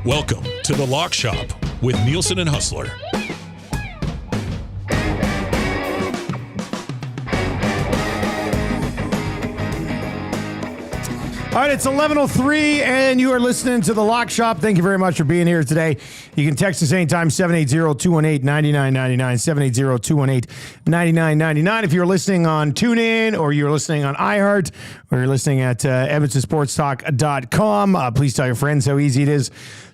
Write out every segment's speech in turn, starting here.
Welcome to The Lock Shop with Nielsen and Hustler. All right, it's 11:03, and you are listening to The Lock Shop. Thank you very much for being here today. You can text us anytime, 780-218-9999, 780-218-9999. If you're listening on TuneIn, or you're listening on iHeart, or you're listening at EdmontonSportsTalk.com, please tell your friends how easy it is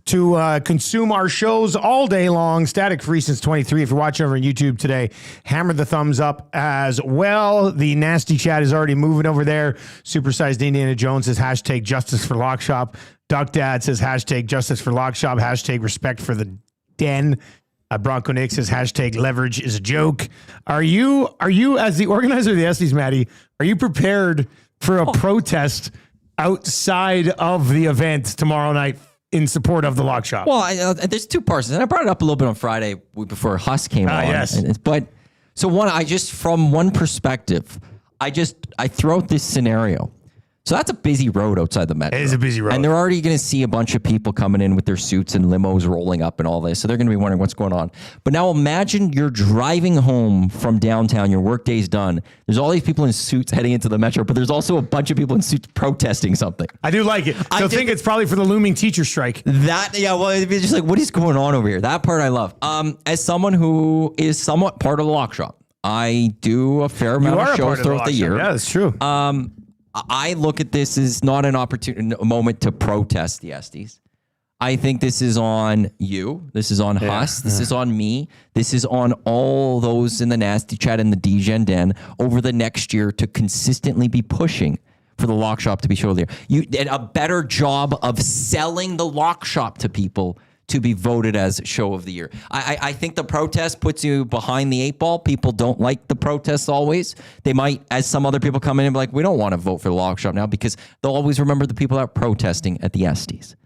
to consume our shows all day long, static-free since 23. If you're watching over on YouTube today, hammer the thumbs up as well. The nasty chat is already moving over there. Supersized Indiana Jones says hashtag justice for Lock Shop. Duck Dad says hashtag justice for Lock Shop, hashtag respect for the den. Bronco Nick says hashtag leverage is a joke. Are you as the organizer of the ESTs, Maddie, are you prepared for a protest outside of the event tomorrow night in support of the Lock Shop? Well, there's two parts, and I brought it up a little bit on Friday before Huss came on. Yes. But so from one perspective, I throw out this scenario. So that's a busy road outside the metro. It is a busy road. And they're already going to see a bunch of people coming in with their suits and limos rolling up and all this. So they're going to be wondering what's going on. But now imagine you're driving home from downtown, your workday's done. There's all these people in suits heading into the metro, but there's also a bunch of people in suits protesting something. I do like it. I think it's probably for the looming teacher strike. It's just like, what is going on over here? That part I love. As someone who is somewhat part of the Lock Shop, I do a fair amount of shows throughout the year. Yeah, that's true. I look at this as not an moment to protest the ESTs. I think this is on you. This is on Huss. This is on me. This is on all those in the nasty chat and the DGen den over the next year to consistently be pushing for the Lock Shop to be show of the year. You did a better job of selling the Lock Shop to people to be voted as show of the year. I think the protest puts you behind the eight ball. People don't like the protests always. They might, as some other people come in and be like, we don't want to vote for the Lock Shop now, because they'll always remember the people that are protesting at the ESTs.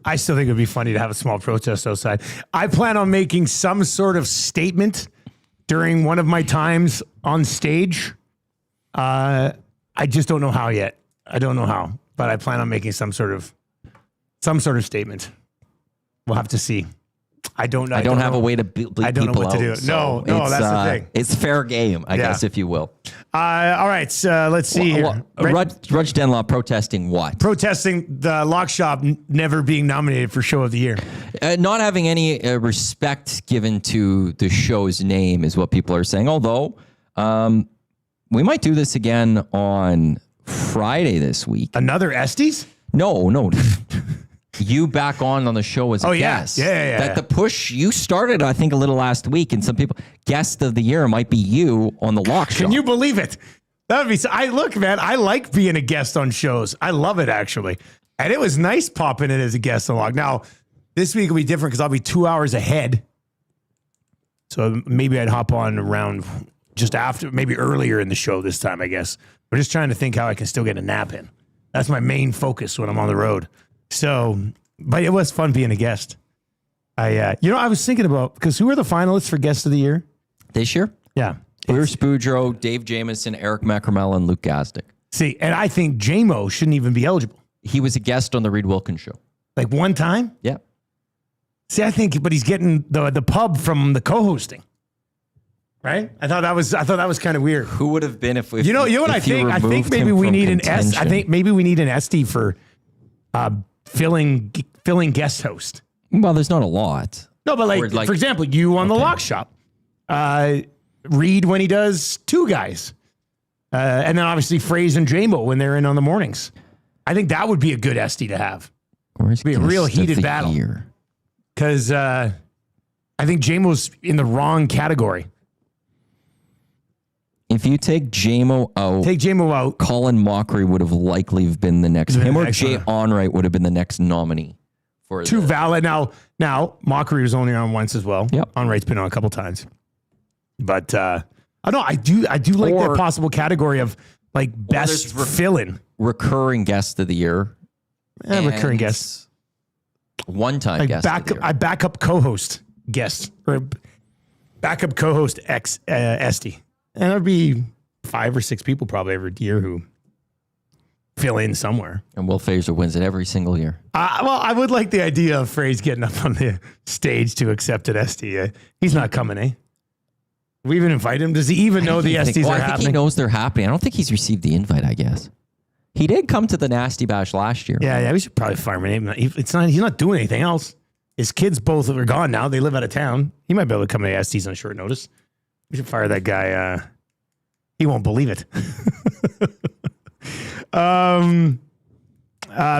I still think it would be funny to have a small protest outside. I plan on making some sort of statement during one of my times on stage. I just don't know how yet. I don't know how, but I plan on making some sort of statement. We'll have to see. I don't have a way to bleep people out. I don't know what to do. No, that's the thing. It's fair game, I guess, if you will. All right, so let's see here. Rudge Denlaw protesting what? Protesting the Lock Shop never being nominated for Show of the Year. Not having any respect given to the show's name is what people are saying. Although, we might do this again on Friday this week. Another ESTs? No. You back on the show as a guest. Yeah. That the push you started, I think, a little last week, and some people, guest of the year might be you on the Lock Shop. Can you believe it? That would be. Look, man, I like being a guest on shows. I love it, actually, and it was nice popping in as a guest on Lock. Now, this week will be different because I'll be 2 hours ahead, so maybe I'd hop on around just after, maybe earlier in the show this time. I guess we're just trying to think how I can still get a nap in. That's my main focus when I'm on the road. So, but it was fun being a guest. I was thinking about, because who are the finalists for Guest of the Year this year? Yeah. Bruce Boudreau, Dave Jamieson, Eric Macramel, and Luke Gazdick. See, and I think JMO shouldn't even be eligible. He was a guest on the Reed Wilkins show. Like one time? Yeah. See, but he's getting the pub from the co-hosting. Right? I thought that was kind of weird. Who would have been if you know what I think? I think maybe we need an S. I think maybe we need an SD for filling guest host. Well, there's not a lot. No, but like for example, you on the Lock Shop. Reed when he does two guys. And then obviously Fraze and JMO when they're in on the mornings. I think that would be a good SD to have. It'd be a real heated battle. Because I think JMO's in the wrong category. If you take JMO out, Colin Mockery would have likely been the next. Him or Jay Onright would have been the next nominee for Too valid. Now, Mockery was only on once as well. Yep. On Right's been on a couple times. But I do like that possible category of like best fill-in. Recurring guest of the year. Recurring guest. One-time guest of the year. Backup co-host guest. Or backup co-host Esty. And there'd be 5 or 6 people probably every year who fill in somewhere. And Will Fraser wins it every single year. Well, I would like the idea of Fraser getting up on the stage to accept an Esty. He's not coming, eh? We even invite him. Does he even know the Esties are happening? I think he knows they're happening. I don't think he's received the invite, I guess. He did come to the Nasty Bash last year. Yeah, we should probably fire him. He's not doing anything else. His kids both are gone now. They live out of town. He might be able to come to Esties on short notice. We should fire that guy. He won't believe it.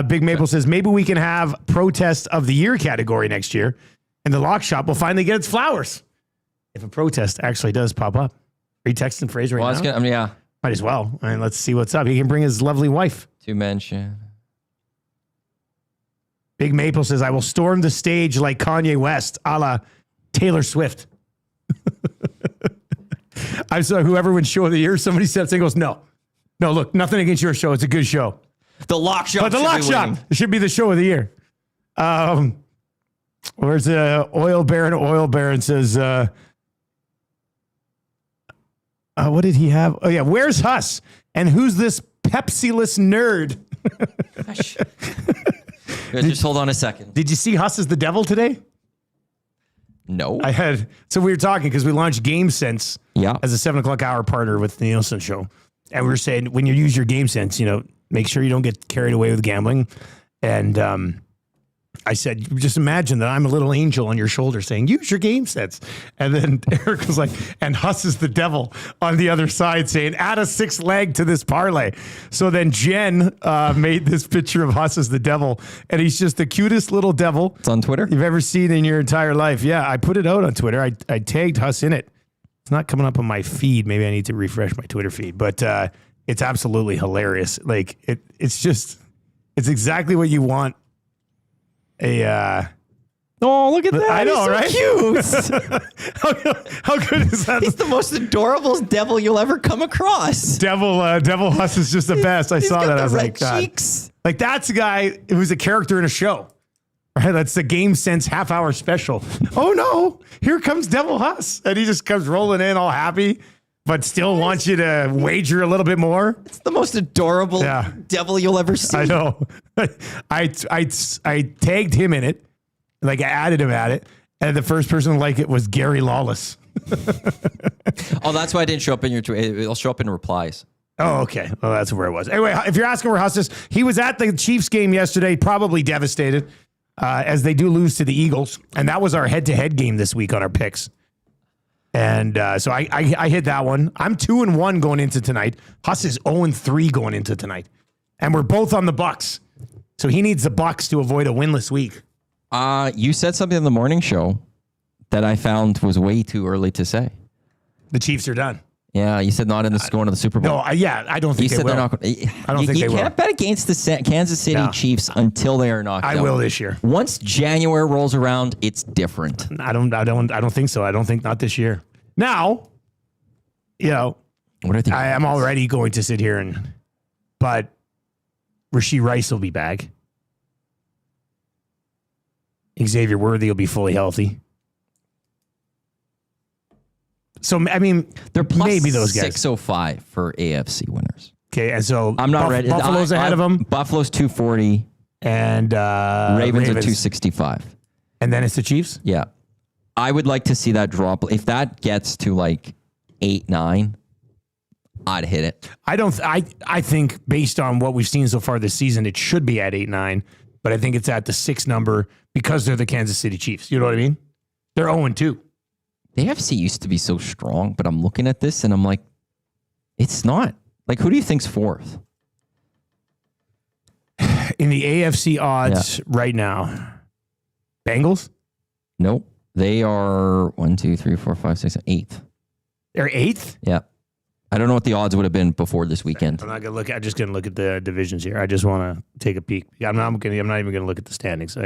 Big Maple says, maybe we can have protest of the year category next year, and the lock shop will finally get its flowers. If a protest actually does pop up. Are you texting Fraser right now? Yeah. Might as well. I mean, let's see what's up. He can bring his lovely wife. To mention. Big Maple says, I will storm the stage like Kanye West, a la Taylor Swift. I saw whoever would show of the year. Somebody said, something goes, no, look, nothing against your show. It's a good show. The lock shop. But the lock shop should be the show of the year. Where's the Oil Baron? Oil Baron says, what did he have? Oh, yeah. Where's Huss? And who's this Pepsi-less nerd? Just hold on a second. Did you see Huss as the devil today? No. So we were talking because we launched GameSense Yeah. as a 7 o'clock hour partner with the Nielsen show. And we were saying, when you use your GameSense, make sure you don't get carried away with gambling. And I said, just imagine that I'm a little angel on your shoulder saying, use your GameSense. And then Eric was like, and Huss is the devil on the other side saying, add a 6th leg to this parlay. So then Jen made this picture of Huss as the devil. And he's just the cutest little devil. It's on Twitter? You've ever seen in your entire life. Yeah, I put it out on Twitter. I tagged Huss in it. It's not coming up on my feed. Maybe I need to refresh my Twitter feed. But it's absolutely hilarious. Like, it's exactly what you want. Oh, look at that. I know, right? Cute. How good is that? He's the most adorable devil you'll ever come across. Devil Huss is just the best. I saw that. I was like, cheeks. Like, that's a guy who's a character in a show. Right? That's the GameSense half-hour special. Oh, no. Here comes Devil Huss. And he just comes rolling in all happy, but still wants you to wager a little bit more. It's the most adorable devil you'll ever see. I know. I tagged him in it. Like, I added him at it. And the first person to like it was Gary Lawless. Oh, that's why I didn't show up in your tweet. It'll show up in replies. Oh, okay. Well, that's where it was. Anyway, if you're asking where Huss is, he was at the Chiefs game yesterday, probably devastated as they do lose to the Eagles. And that was our head-to-head game this week on our picks. And so I hit that one. I'm 2-1 going into tonight. Huss is 0-3 going into tonight. And we're both on the Bucks. So he needs the Bucks to avoid a winless week. You said something in the morning show that I found was way too early to say. The Chiefs are done. Yeah, you said not in the going to the Super Bowl. No, I don't think you they said will. They're not, I don't think they will. You can't bet against the Kansas City Chiefs until they are knocked out. I will this year. Once January rolls around, it's different. I don't think so. I don't think not this year. Now, What are I am already going to sit here but Rashee Rice will be back. Xavier Worthy will be fully healthy. So, I mean, they're plus maybe those guys. 605 for AFC winners. Okay, and so I'm not ready. Buffalo's ahead of them. Buffalo's 240. And Ravens are 265. And then it's the Chiefs? Yeah. I would like to see that drop. If that gets to like 8-9, I'd hit it. I think based on what we've seen so far this season, it should be at 8-9, but I think it's at the 6 number because they're the Kansas City Chiefs. You know what I mean? They're 0-2. The AFC used to be so strong, but I'm looking at this and I'm like, it's not. Like, who do you think's fourth? In the AFC odds right now, Bengals? Nope. They are 1, 2, 3, 4, 5, 6, 8th. They're 8th? Yeah. I don't know what the odds would have been before this weekend. I'm not gonna look. I'm just gonna look at the divisions here. I just want to take a peek. I'm not even gonna look at the standings.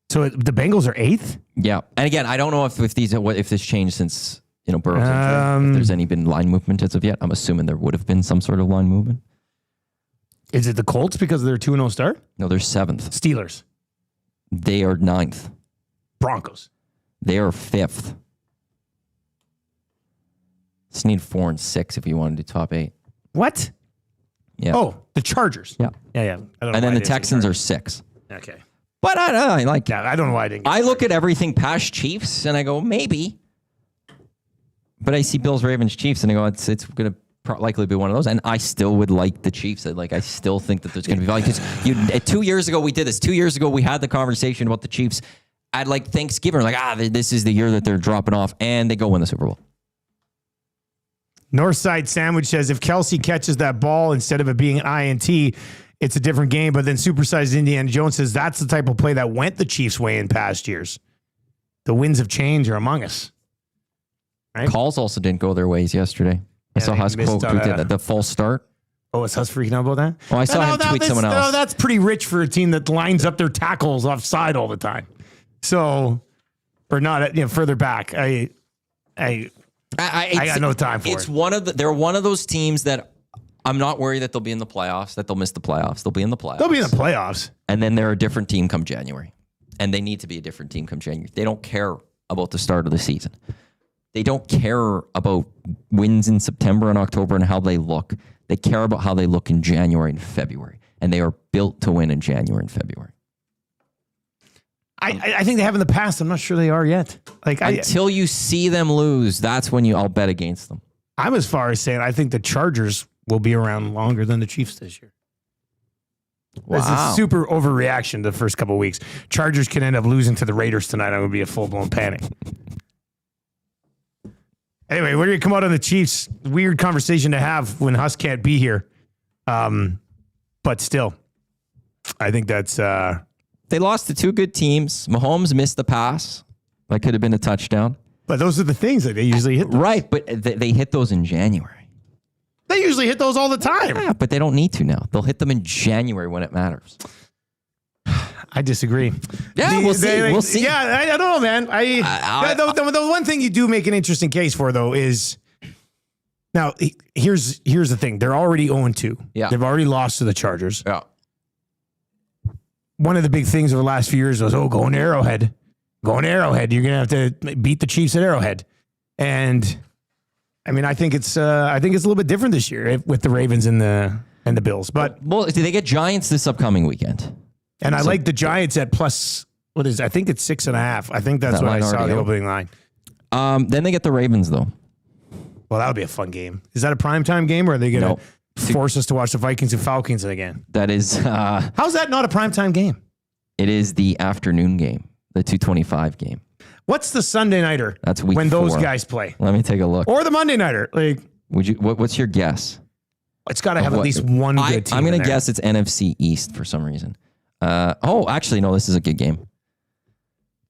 So the Bengals are 8th? Yeah. And again, I don't know if this changed since, Burrow's injury. If there's any been line movement as of yet. I'm assuming there would have been some sort of line movement. Is it the Colts because of their 2-0 start? No, they're 7th. Steelers. They are 9th. Broncos. They are 5th. Just need 4 and 6 if you want to do top 8. What? Yeah. Oh, the Chargers. Yeah. Yeah. I don't know And then why the Texans are 6. Okay. But I don't know. I like. Yeah, I don't know why I didn't. I look at everything past Chiefs and I go, maybe. But I see Bills, Ravens, Chiefs, and I go, it's going to likely be one of those. And I still would like the Chiefs. I still think that there's going to be value. Because 2 years ago, we did this. 2 years ago, we had the conversation about the Chiefs at Thanksgiving. We're like, this is the year that they're dropping off. And they go win the Super Bowl. Northside Sandwich says, if Kelsey catches that ball instead of it being INT, it's a different game. But then Supersized Indiana Jones says that's the type of play that went the Chiefs' way in past years. The winds of change are among us. Right? Calls also didn't go their ways yesterday. I saw Huss quote tweeted the false start. Oh, is Huss freaking out about that? Oh, I saw him tweet someone else. No, that's pretty rich for a team that lines up their tackles offside all the time. So, or not, further back. I got no time for it. They're one of those teams that I'm not worried that they'll be in the playoffs, that they'll miss the playoffs. They'll be in the playoffs. They'll be in the playoffs. And then they're a different team come January. And they need to be a different team come January. They don't care about the start of the season. They don't care about wins in September and October and how they look. They care about how they look in January and February. And they are built to win in January and February. I think they have in the past. I'm not sure they are yet. Until you see them lose, that's when I'll bet against them. I'm as far as saying I think the Chargers will be around longer than the Chiefs this year. Wow. It's a super overreaction the first couple of weeks. Chargers can end up losing to the Raiders tonight. I'm going to be a full-blown panic. Anyway, we're going to come out on the Chiefs. Weird conversation to have when Huss can't be here. But still, I think that's... They lost to 2 good teams. Mahomes missed the pass. That could have been a touchdown. But those are the things that they usually hit. Those. Right, but they hit those in January. They usually hit those all the time. Yeah, but they don't need to now. They'll hit them in January when it matters. I disagree. Yeah, we'll see. We'll see. Yeah, I don't know, man. The one thing you do make an interesting case for, though, is now here's the thing. They're already 0-2. Yeah. They've already lost to the Chargers. Yeah. One of the big things over the last few years was, going to Arrowhead. Going to Arrowhead. You're going to have to beat the Chiefs at Arrowhead. And I mean, I think it's a little bit different this year with the Ravens and the Bills. But do they get Giants this upcoming weekend? And I like the Giants at plus, I think it's 6.5. I think that's what I saw the opening line. Then they get the Ravens, though. Well, that'll be a fun game. Is that a primetime game, or are they going to force us to watch the Vikings and Falcons again? That is... How's that not a primetime game? It is the afternoon game, the 2:25 game. What's the Sunday nighter? That's week when 4. Those guys play. Let me take a look. Or the Monday nighter. What's your guess? It's got to have at least one good team. I'm going to guess it's NFC East for some reason. Actually, no, this is a good game.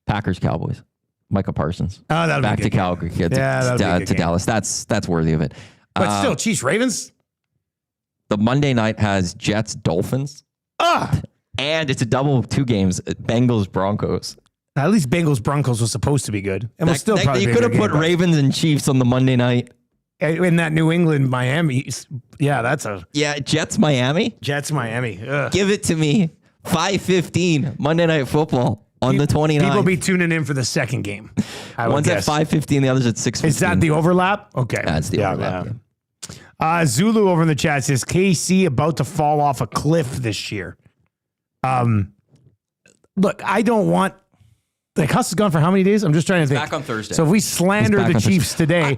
Packers, Cowboys. Micah Parsons. Oh, that'll back be to good Calgary. Game. To Dallas. That's worthy of it. But still, Chiefs, Ravens. The Monday night has Jets, Dolphins. And it's a double of 2 games. Bengals, Broncos. At least Bengals, Broncos was supposed to be good. And we'll still probably you could have put Ravens and Chiefs on the Monday night. In that New England, Miami. Yeah, Jets, Miami. Jets, Miami. Ugh. Give it to me. 5:15 Monday Night Football on the 29th. People be tuning in for the second game. One's at 5:15, the other's at 6:15. Is that the overlap? Okay. That's the overlap. Yeah. Zulu over in the chat says, KC about to fall off a cliff this year. Look, I don't want... Huss has gone for how many days? I'm just trying to think. Back on Thursday. So if we slander the Chiefs today...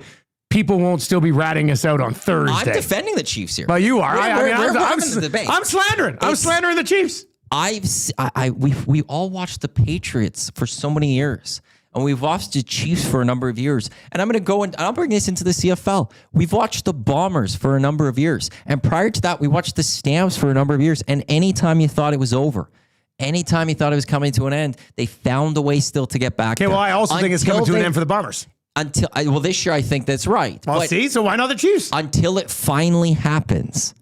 people won't still be ratting us out on Thursday. I'm defending the Chiefs here. But you are. I'm slandering. I'm slandering the Chiefs. We all watched the Patriots for so many years, and we've watched the Chiefs for a number of years. And I'm going to go and I'll bring this into the CFL. We've watched the Bombers for a number of years, and prior to that, we watched the Stamps for a number of years. And anytime you thought it was over, anytime you thought it was coming to an end, they found a way still to get back. Okay, well, I also think it's coming to an end for the Bombers. This year I think that's right. Well, so why not the Chiefs? Until it finally happens.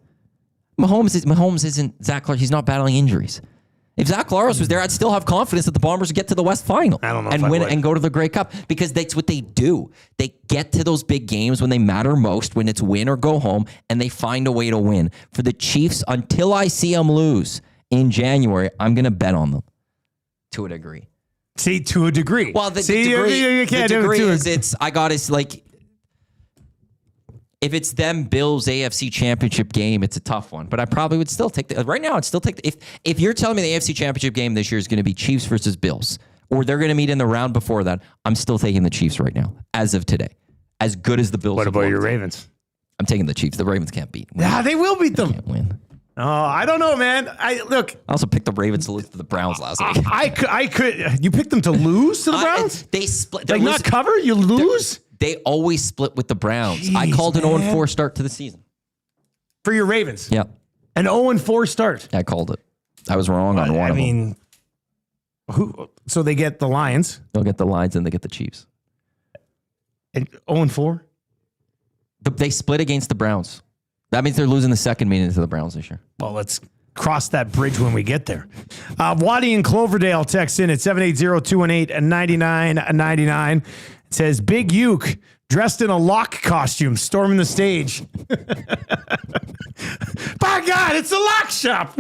Mahomes isn't Zach Clark. He's not battling injuries. If Zach Laros was there, I'd still have confidence that the Bombers would get to the West Final I don't know and if I win would. and go to the Grey Cup, because that's what they do. They get to those big games when they matter most, when it's win or go home, and they find a way to win. For the Chiefs, until I see them lose in January, I'm going to bet on them to a degree. See, to a degree. Well, the See, degree, you can't the do degree it. is if it's them Bills AFC Championship game, it's a tough one. But I probably would still take right now. I'd still take if you're telling me the AFC Championship game this year is going to be Chiefs versus Bills, or they're going to meet in the round before that, I'm still taking the Chiefs right now, as of today. As good as the Bills. What have about your looked. Ravens? I'm taking the Chiefs. The Ravens can't beat. Yeah, they will beat them. Can't win. Oh, I don't know, man. I also picked the Ravens to lose to the Browns last week. I could. You picked them to lose to the Browns? They split. Like not cover? You lose? They always split with the Browns. I Jeez, called an man. 0-4 start to the season. For your Ravens? Yeah. An 0-4 start. I called it. I was wrong on one of them. Who? So they get the Lions. They'll get the Lions and they get the Chiefs. And 0-4? They split against the Browns. That means they're losing the second meeting to the Browns this year. Well, let's cross that bridge when we get there. Waddy in Cloverdale texts in at 780-218-9999. It says, Big Uke dressed in a lock costume storming the stage. By God, it's a lock shop.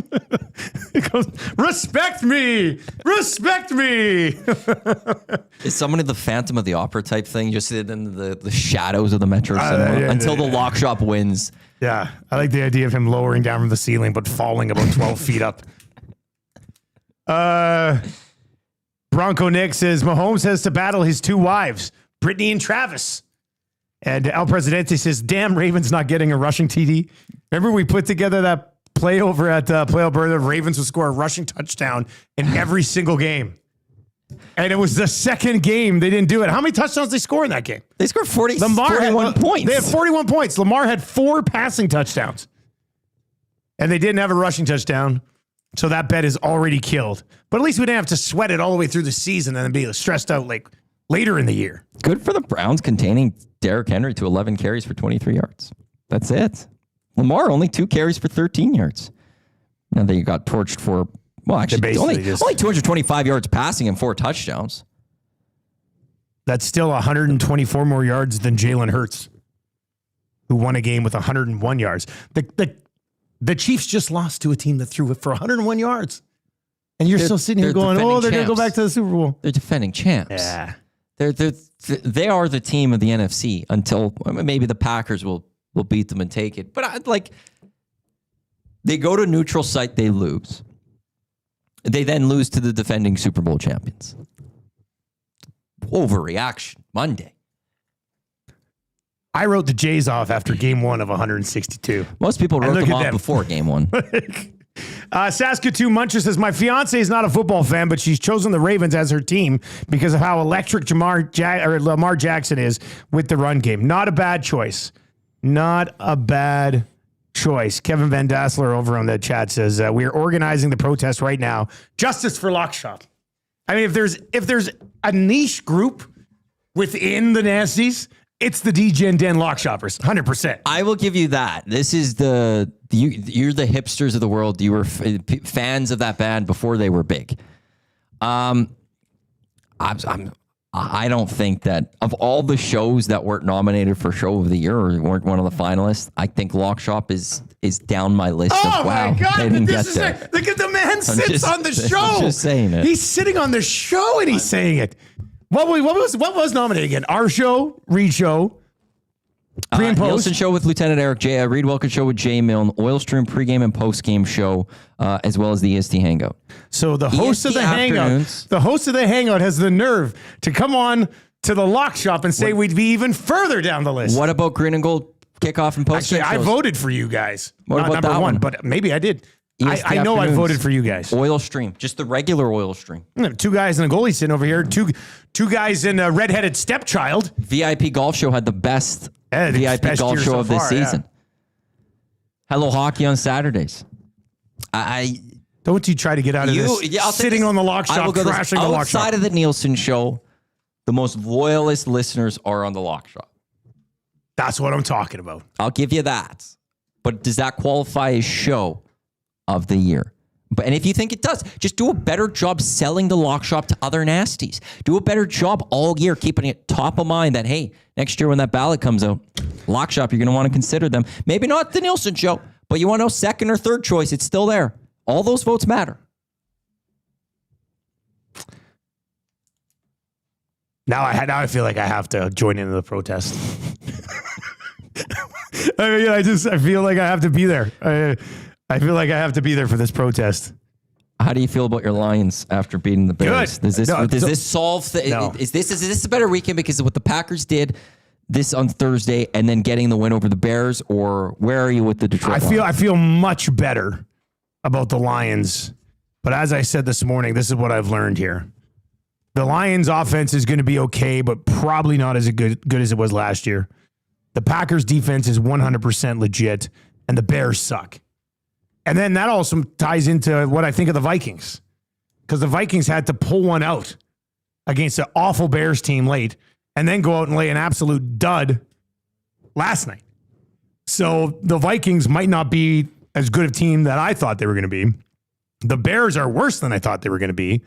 It goes, respect me. Respect me. Is someone in the Phantom of the Opera type thing, just in the shadows of the Metro Cinema until the lock shop wins? Yeah, I like the idea of him lowering down from the ceiling, but falling about 12 feet up. Bronco Nick says, Mahomes has to battle his two wives, Brittany and Travis. And El Presidente says, damn, Ravens not getting a rushing TD. Remember we put together that play over at Play Alberta? Ravens would score a rushing touchdown in every single game. And it was the second game they didn't do it. How many touchdowns did they score in that game? They scored 41 points. They had 41 points. Lamar had 4 passing touchdowns. And they didn't have a rushing touchdown. So that bet is already killed. But at least we didn't have to sweat it all the way through the season and then be stressed out like later in the year. Good for the Browns containing Derrick Henry to 11 carries for 23 yards. That's it. Lamar only 2 carries for 13 yards. Now they got torched for, well, actually only 225 yards passing and 4 touchdowns. That's still 124 more yards than Jalen Hurts, who won a game with 101 yards. The Chiefs just lost to a team that threw it for 101 yards. And you're still sitting here going, oh, they're going to go back to the Super Bowl. They're defending champs. Yeah. They are the team of the NFC until maybe the Packers will beat them and take it. But they go to neutral site, they lose. They then lose to the defending Super Bowl champions. Overreaction Monday. I wrote the Jays off after game 1 of 162. Most people wrote them off before game 1. Saskatoon Muncher says, my fiance is not a football fan, but she's chosen the Ravens as her team because of how electric Lamar Jackson is with the run game. Not a bad choice. Not a bad choice. Kevin Van Dassler over on the chat says, we are organizing the protest right now. Justice for Lock Shop. I mean, if there's a niche group within the Nasties, it's the DJ Den Lock Shoppers, 100%. I will give you that. This is you're the hipsters of the world. You were fans of that band before they were big. I don't think that of all the shows that weren't nominated for Show of the Year or weren't one of the finalists, I think Lock Shop is down my list. Oh of, wow, my God! they didn't get Look there. at the man sits on the show. I'm just saying it. He's sitting on the show and he's saying it. What was nominated again? Our show, Reed Show, pre and post. Nielsen Show with Lieutenant Eric J. Reed Wilkins Show with Jay Milne, Oil Stream pregame and postgame show, as well as the EST Hangout. So the host of the Hangout, has the nerve to come on to the Lock Shop and say we'd be even further down the list. What about Green and Gold kickoff and postgame Actually, I shows? voted for you guys. What Not about number that one, one? but maybe I did. EST I know I afternoons. voted for you guys. Oil Stream, just the regular Oil Stream. 2 guys and a goalie sitting over here. Two guys and a redheaded stepchild. VIP Golf Show had the best VIP best Golf year Show so of this far, yeah. season. Hello Hockey on Saturdays. Don't you try to get out of this sitting on the Lock Shop, crashing the Lock Shop. Outside of the Nielsen Show, the most loyalist listeners are on the Lock Shop. That's what I'm talking about. I'll give you that. But does that qualify as show of the year? And if you think it does, just do a better job selling the lock shop to other nasties. Do a better job all year keeping it top of mind that, hey, next year when that ballot comes out, lock shop, you're going to want to consider them. Maybe not the Nielsen show, but you want to know second or third choice, it's still there. All those votes matter. Now I feel like I have to join into the protest. I feel like I have to be there. I feel like I have to be there for this protest. How do you feel about your Lions after beating the Bears? Good. Does this solve? Is this a better weekend because of what the Packers did this on Thursday and then getting the win over the Bears, or where are you with the Detroit Lions? I feel much better about the Lions, but as I said this morning, this is what I've learned here. The Lions offense is going to be okay, but probably not as good as it was last year. The Packers defense is 100% legit, and the Bears suck. And then that also ties into what I think of the Vikings, because the Vikings had to pull one out against an awful Bears team late and then go out and lay an absolute dud last night. So the Vikings might not be as good a team that I thought they were going to be. The Bears are worse than I thought they were going to be.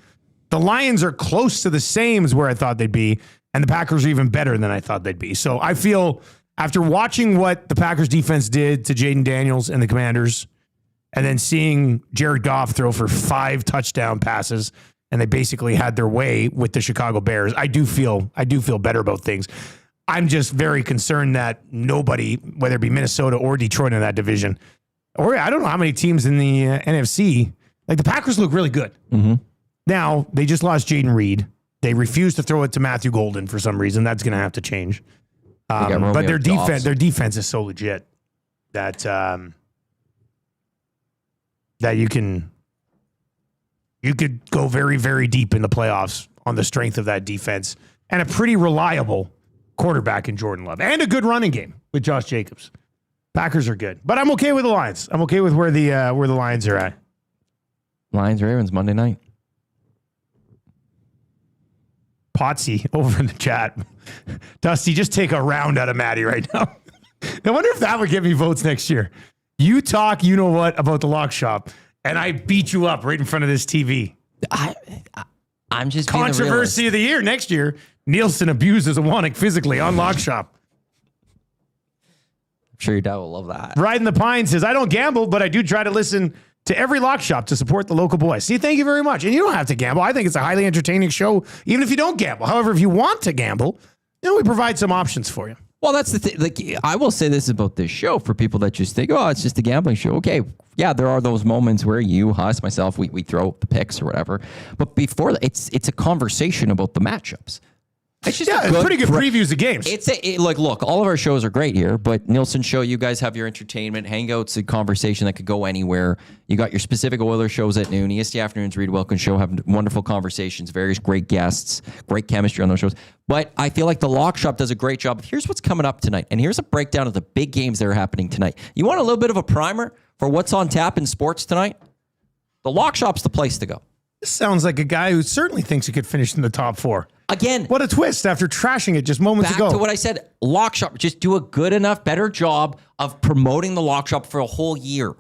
The Lions are close to the same as where I thought they'd be, and the Packers are even better than I thought they'd be. So I feel, after watching what the Packers defense did to Jaden Daniels and the Commanders, and then seeing Jared Goff throw for 5 touchdown passes, and they basically had their way with the Chicago Bears, I do feel better about things. I'm just very concerned that nobody, whether it be Minnesota or Detroit in that division, or I don't know how many teams in the NFC, like the Packers look really good. Mm-hmm. Now, they just lost Jaden Reed. They refused to throw it to Matthew Golden for some reason. That's going to have to change. But their defense is so legit that that you could go very, very deep in the playoffs on the strength of that defense and a pretty reliable quarterback in Jordan Love and a good running game with Josh Jacobs. Packers are good, but I'm okay with the Lions. I'm okay with where the Lions are at. Lions Ravens Monday night. Potsy over in the chat. Dusty, just take a round out of Maddie right now. I wonder if that would get me votes next year. You talk, you know what, about the lock shop, and I beat you up right in front of this TV. I'm just controversy of the year next year. Nielsen abuses Awanik physically on lock shop. I'm sure your dad will love that. Riding the Pine says, I don't gamble, but I do try to listen to every lock shop to support the local boys. See, thank you very much. And you don't have to gamble. I think it's a highly entertaining show, even if you don't gamble. However, if you want to gamble, we provide some options for you. Well, that's the thing. Like, I will say this about this show for people that just think, oh, it's just a gambling show. Okay, yeah, there are those moments where you, us, myself, we throw the picks or whatever. But before that, it's a conversation about the matchups. It's just it's pretty good previews of games. Look, all of our shows are great here, but Nielsen show, you guys have your entertainment, hangouts, a conversation that could go anywhere. You got your specific Oilers shows at noon. EST Afternoons, Reed Wilkins show, have wonderful conversations, various great guests, great chemistry on those shows. But I feel like the Lock Shop does a great job. Here's what's coming up tonight, and here's a breakdown of the big games that are happening tonight. You want a little bit of a primer for what's on tap in sports tonight? The Lock Shop's the place to go. This sounds like a guy who certainly thinks he could finish in the top 4. Again, what a twist after trashing it just moments ago. Back to what I said, Lock Shop, just do a good enough, better job of promoting the Lock Shop for a whole year.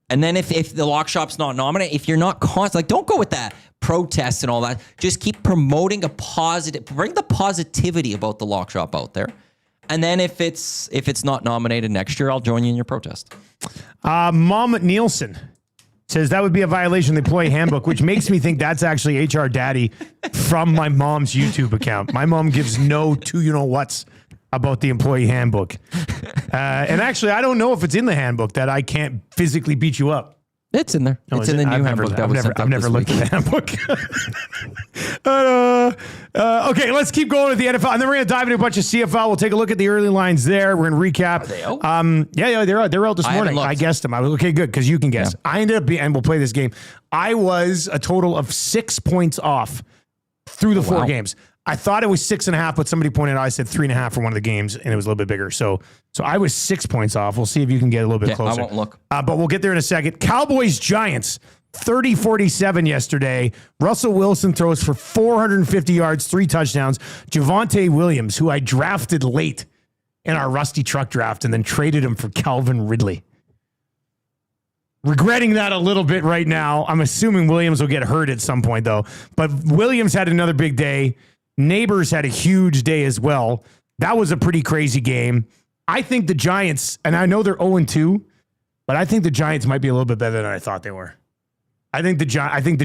And then if the Lock Shop's not nominated, if you're not constant, don't go with that protest and all that. Just keep promoting bring the positivity about the Lock Shop out there. And then if it's not nominated next year, I'll join you in your protest. Mom Nielsen says that would be a violation of the employee handbook, which makes me think that's actually HR Daddy from my mom's YouTube account. My mom gives no you-know-whats about the employee handbook. And actually, I don't know if it's in the handbook that I can't physically beat you up. It's in there. It's in the new handbook. I've never looked at the handbook. Okay, let's keep going with the NFL, and then we're going to dive into a bunch of CFL. We'll take a look at the early lines there. We're going to recap. Are they out? Yeah, they're out this morning. I guessed them. I was okay, good, because you can guess. Yeah. I ended up and we'll play this game. I was a total of 6 points off through the 4 games. I thought it was 6.5, but somebody pointed out I said 3.5 for one of the games, and it was a little bit bigger. So I was 6 points off. We'll see if you can get a little bit closer. I won't look. But we'll get there in a second. Cowboys Giants 30-47 yesterday. Russell Wilson throws for 450 yards, 3 touchdowns. Javonte Williams, who I drafted late in our Rusty Truck draft, and then traded him for Calvin Ridley. Regretting that a little bit right now. I'm assuming Williams will get hurt at some point, though. But Williams had another big day. Neighbors had a huge day as well. That was a pretty crazy game. I think the Giants, and I know they're 0-2, but I think the Giants might be a little bit better than I thought they were. I think the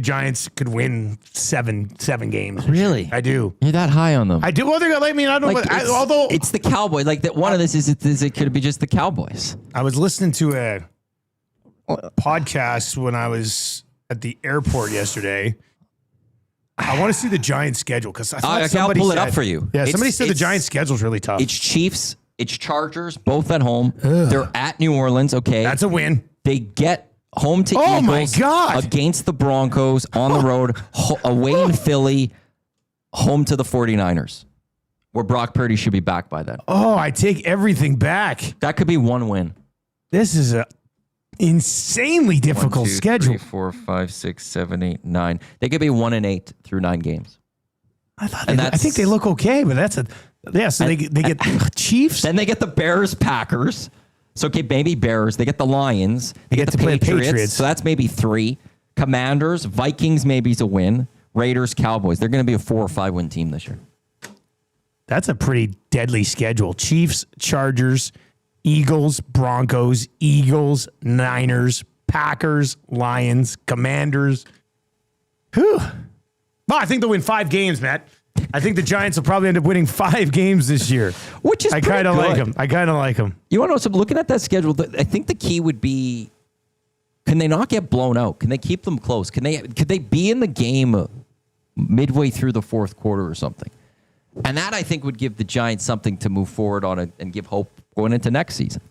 Giants could win seven games. Really? I do. You're that high on them. I do. Well, I mean, I don't know. Although it's the Cowboys. Like that. One of this is it could be just the Cowboys. I was listening to a podcast when I was at the airport yesterday. I want to see the Giants schedule because I thought I'll pull it up for you. Yeah, somebody said the Giants schedule is really tough. It's Chiefs. It's Chargers, both at home. They're at New Orleans. Okay, that's a win. They get home to Oh Eagles my God. against the Broncos on the road, away in Philly, home to the 49ers, where Brock Purdy should be back by then. Oh, I take everything back. That could be one win. This is a insanely difficult 1, 2, schedule. 3, 4, 5, 6, 7, 8, 9. They could be 1-8 through 9 games. I think they look okay, but that's so they get Chiefs. Then they get the Bears, Packers. So, okay, maybe Bears. They get the Lions. They get the to play Patriots. So that's maybe 3. Commanders, Vikings maybe is a win. Raiders, Cowboys. They're going to be a 4 or 5 win team this year. That's a pretty deadly schedule. Chiefs, Chargers, Eagles, Broncos, Eagles, Niners, Packers, Lions, Commanders. Whew. Well, I think they'll win 5 games, Matt. I think the Giants will probably end up winning 5 games this year. Which is I kind of like them. You want to know something? Looking at that schedule, I think the key would be, can they not get blown out? Can they keep them close? Could they be in the game midway through the fourth quarter or something? And that, I think, would give the Giants something to move forward on it and give hope going into next season.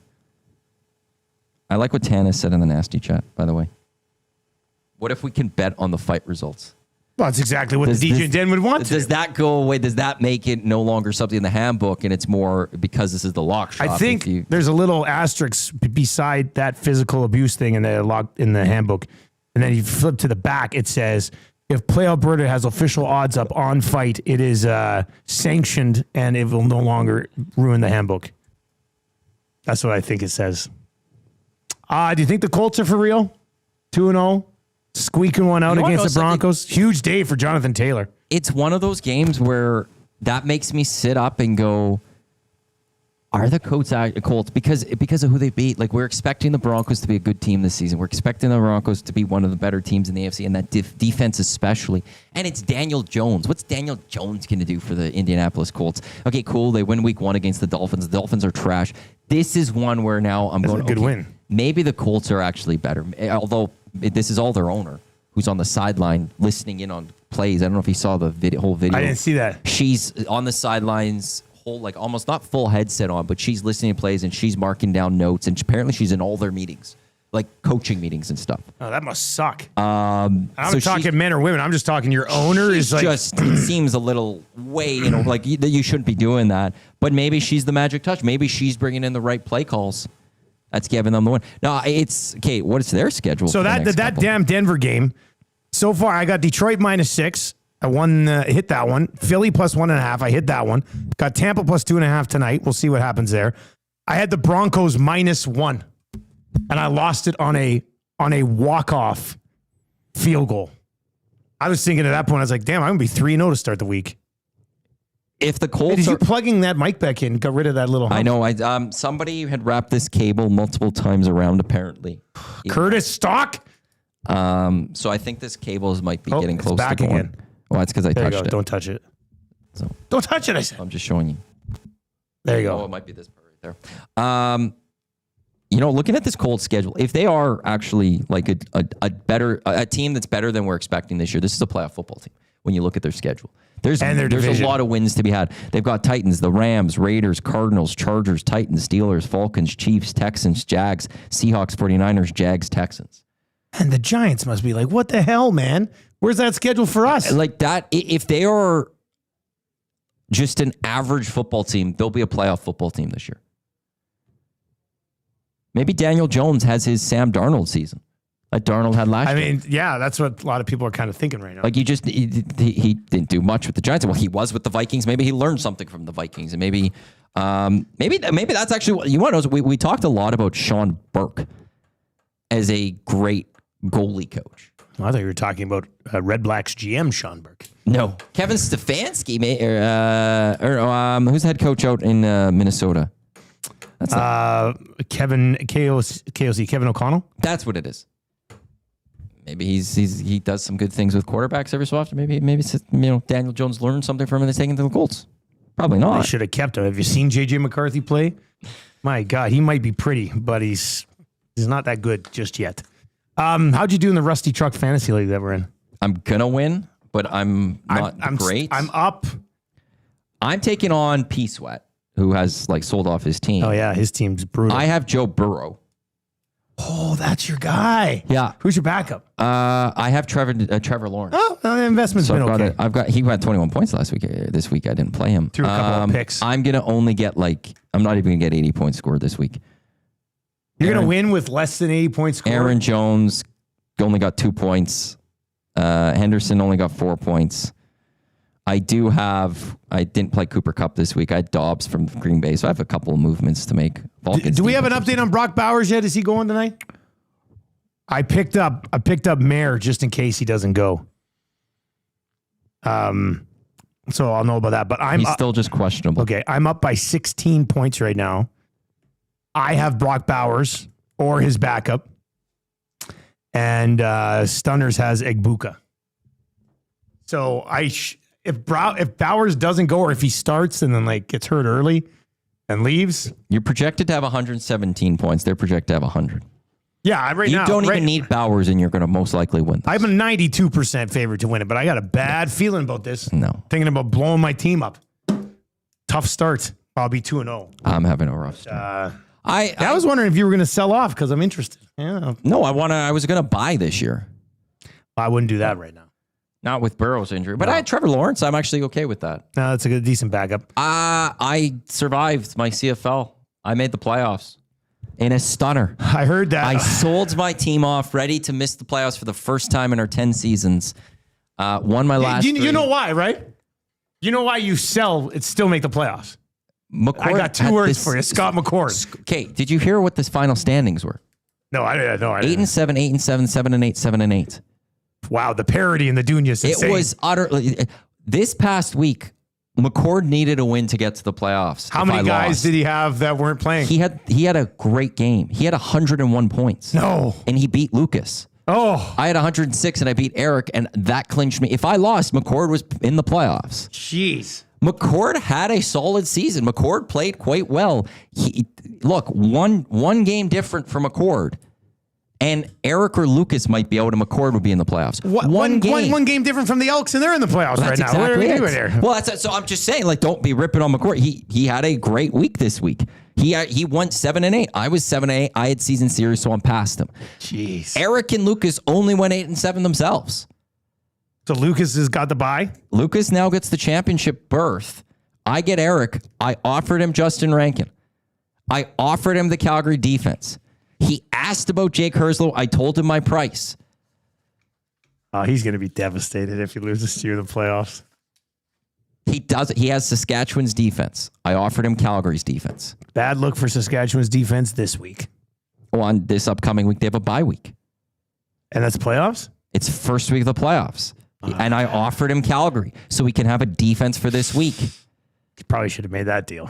I like what Tana said in the nasty chat, by the way. What if we can bet on the fight results? Well, that's exactly what the DJ and Den would want to. Does that go away? Does that make it no longer something in the handbook and it's more because this is the lock shop? I think there's a little asterisk beside that physical abuse thing in the handbook. And then you flip to the back, it says, if Play Alberta has official odds up on fight, it is sanctioned and it will no longer ruin the handbook. That's what I think it says. Do you think the Colts are for real? 2-0? Squeaking one out against the Broncos. Huge day for Jonathan Taylor. It's one of those games where that makes me sit up and go, are the Colts because of who they beat? Like, we're expecting the Broncos to be a good team this season. We're expecting the Broncos to be one of the better teams in the AFC, and that defense especially. And it's Daniel Jones. What's Daniel Jones going to do for the Indianapolis Colts? Okay, cool. They win week 1 against the Dolphins. The Dolphins are trash. This is one where now I'm going, a good win. Maybe the Colts are actually better. Although this is all their owner, who's on the sideline listening in on plays. I don't know if you saw the whole video. I didn't see that. She's on the sidelines, like almost not full headset on, but she's listening to plays and she's marking down notes. And apparently she's in all their meetings, like coaching meetings and stuff. Oh, that must suck. I'm not talking men or women. I'm just talking your owner is like. It seems a little way, like you shouldn't be doing that. But maybe she's the magic touch. Maybe she's bringing in the right play calls. That's giving them the win. No, it's okay. What is their schedule? So that damn Denver game. So far, I got Detroit -6. I hit that one. Philly +1.5. I hit that one. Got Tampa +2.5 tonight. We'll see what happens there. I had the Broncos -1, and I lost it on a walk-off field goal. I was thinking at that point, I was like, damn, I'm gonna be 3-0 to start the week. If the Colts did you plugging that mic back in? Got rid of that little hump? I know. Somebody had wrapped this cable multiple times around, apparently. Curtis Stock. So I think this cable might be getting close back to going. again. Oh, that's because I touched it. Don't touch it. So don't touch it, I said. I'm just showing you. There you go. Oh, it might be this part right there. Looking at this Colts schedule, if they are actually like a team that's better than we're expecting this year, this is a playoff football team. When you look at their schedule, there's a lot of wins to be had. They've got Titans, the Rams, Raiders, Cardinals, Chargers, Titans, Steelers, Falcons, Chiefs, Texans, Jags, Seahawks, 49ers, Jags, Texans. And the Giants must be like, what the hell, man? Where's that schedule for us? Like that, if they are just an average football team, they'll be a playoff football team this year. Maybe Daniel Jones has his Sam Darnold season like Darnold had last year. I mean, yeah, that's what a lot of people are kind of thinking right now. Like he didn't do much with the Giants. Well, he was with the Vikings. Maybe he learned something from the Vikings, and maybe that's actually what you want to know. We talked a lot about Sean Burke as a great goalie coach. I thought you were talking about Red Blacks GM Sean Burke. No, Kevin Stefanski, who's the head coach out in Minnesota? That's Kevin KOC, Kevin O'Connell. That's what it is. Maybe he does some good things with quarterbacks every so often. Maybe Daniel Jones learned something from him and they take him to the Colts. Probably not. They should have kept him. Have you seen JJ McCarthy play? My God, he might be pretty, but he's not that good just yet. How'd you do in the Rusty Truck Fantasy League that we're in? I'm gonna win, but I'm not great. I'm up. I'm taking on P Sweat, who has sold off his team. Oh yeah, his team's brutal. I have Joe Burrow. Oh, that's your guy. Yeah. Who's your backup? I have Trevor Lawrence. Oh, the investment's been okay. He got 21 points last week. This week I didn't play him. Threw a couple of picks. I'm gonna only get I'm not even gonna get 80 points scored this week. You're going to win with less than 80 points scored? Aaron Jones only got 2 points. Henderson only got 4 points. I didn't play Cooper Kupp this week. I had Dobbs from Green Bay, so I have a couple of movements to make. Do we have an update on Brock Bowers yet? Is he going tonight? I picked up Mayer just in case he doesn't go. So I'll know about that. But he's still just questionable. Okay, I'm up by 16 points right now. I have Brock Bowers or his backup, and Stunners has Egbuka. So if Bowers doesn't go, or if he starts and then gets hurt early and leaves, you're projected to have 117 points. They're projected to have 100. Yeah, you don't even need Bowers, and you're going to most likely win this. I'm a 92% favorite to win it, but I got a bad feeling about this. No, thinking about blowing my team up. Tough start. I'll be 2-0. I'm having a rough start. I was wondering if you were going to sell off because I'm interested. Yeah. No, I was going to buy this year. I wouldn't do that right now. Not with Burrow's injury, but I had Trevor Lawrence. I'm actually okay with that. No, that's a decent backup. I survived my CFL. I made the playoffs in a stunner. I heard that. I sold my team off, ready to miss the playoffs for the first time in our 10 seasons. Won my last. You know why, right? You know why you sell it still make the playoffs. McCord, I got two words for you. Scott McCord. Okay, did you hear what the final standings were? No, I didn't. 8-7, 8-7, 7-8, 7-8. Wow, the parity in the Dunya. It was utterly. This past week, McCord needed a win to get to the playoffs. How many guys did he have that weren't playing? He had a great game. He had 101 points. No, and he beat Lucas. Oh, I had 106 and I beat Eric, and that clinched me. If I lost, McCord was in the playoffs. Jeez. McCord had a solid season. McCord played quite well. One game different from McCord, and Eric or Lucas might be out, and McCord would be in the playoffs. One game different from the Elks, and they're in the playoffs right now. Exactly what are we doing here? Well, so I'm just saying, don't be ripping on McCord. He had a great week this week. He won 7-8. I was 7-8. I had season series, so I'm past him. Jeez. Eric and Lucas only went 8-7 themselves. So Lucas has got the bye? Lucas now gets the championship berth. I get Eric. I offered him Justin Rankin. I offered him the Calgary defense. He asked about Jake Herslow. I told him my price. Oh, he's going to be devastated if he loses to you in the playoffs. He has Saskatchewan's defense. I offered him Calgary's defense. Bad look for Saskatchewan's defense this week. Well, on this upcoming week, they have a bye week. And that's playoffs? It's first week of the playoffs. And I offered him Calgary so we can have a defense for this week. You probably should have made that deal.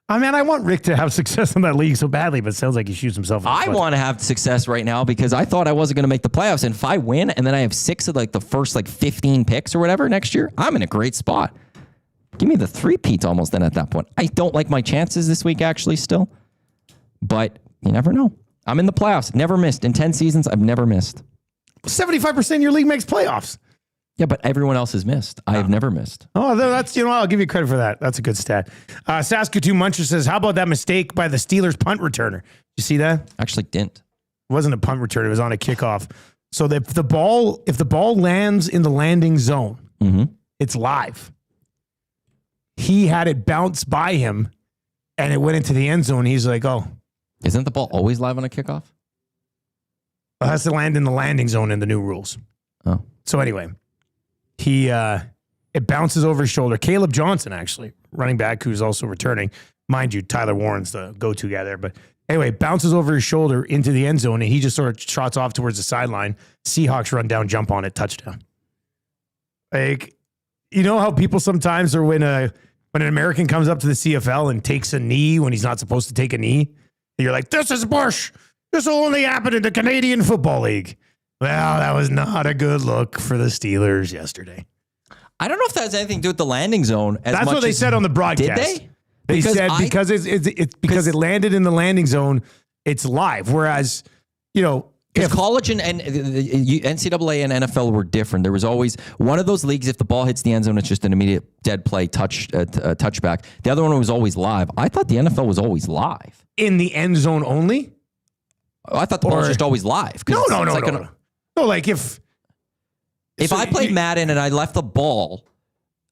I mean, I want Rick to have success in that league so badly, but it sounds like he shoots himself in the foot. I want to have success right now because I thought I wasn't going to make the playoffs. And if I win and then I have 6 of the first 15 picks or whatever next year, I'm in a great spot. Give me the 3-peat almost then at that point. I don't like my chances this week actually still, but you never know. I'm in the playoffs. Never missed. In 10 seasons, I've never missed. 75% of your league makes playoffs. Yeah, but everyone else has missed. I have never missed. Oh, that's, I'll give you credit for that. That's a good stat. Saskatoon Muncher says, how about that mistake by the Steelers punt returner? You see that? Actually didn't. It wasn't a punt return. It was on a kickoff. So if the ball lands in the landing zone, it's live. He had it bounce by him and it went into the end zone. He's like, oh. Isn't the ball always live on a kickoff? It has to land in the landing zone in the new rules. Oh. So anyway, it bounces over his shoulder. Caleb Johnson, actually, running back who's also returning. Mind you, Tyler Warren's the go-to guy there. But Anyway, bounces over his shoulder into the end zone, and he just sort of trots off towards the sideline. Seahawks run down, jump on it, touchdown. Like, you know how people sometimes are when an American comes up to the CFL and takes a knee when he's not supposed to take a knee, and you're like, this is Bush. This will only happen in the Canadian Football League. Well, that was not a good look for the Steelers yesterday. I don't know if that has anything to do with the landing zone. That's what they said on the broadcast. Did they? They said because it landed in the landing zone, it's live. Whereas, if college and the NCAA and NFL were different. There was always one of those leagues. If the ball hits the end zone, it's just an immediate dead play touchback. The other one was always live. I thought the NFL was always live in the end zone only. I thought the ball was just always live. No. No, like if I played Madden and I left the ball,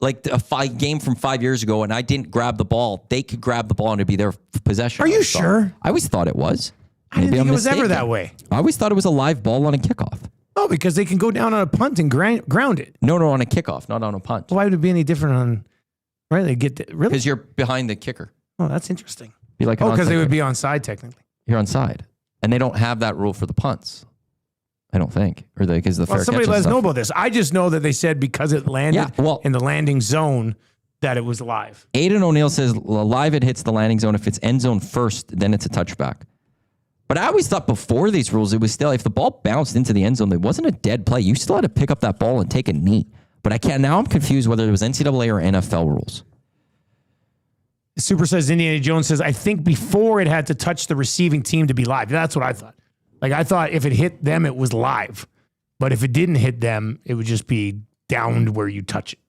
like a game from 5 years ago, and I didn't grab the ball, they could grab the ball and it'd be their possession. Are you sure? I always thought it was. I didn't think it was ever that way. I always thought it was a live ball on a kickoff. Oh, because they can go down on a punt and ground it. No, on a kickoff, not on a punt. Why would it be any different on? Right, they really because you're behind the kicker. Oh, that's interesting. Be like because they would be onside technically. You're onside, and they don't have that rule for the punts. I don't think, or because the fair. Somebody let us know about this. I just know that they said because it landed in the landing zone that it was live. Aidan O'Neill says live it hits the landing zone. If it's end zone first, then it's a touchback. But I always thought before these rules, it was still if the ball bounced into the end zone, it wasn't a dead play. You still had to pick up that ball and take a knee. But I can't. Now I'm confused whether it was NCAA or NFL rules. Super says Indiana Jones says I think before it had to touch the receiving team to be live. That's what I thought. Like, I thought if it hit them, it was live. But if it didn't hit them, it would just be downed where you touch it.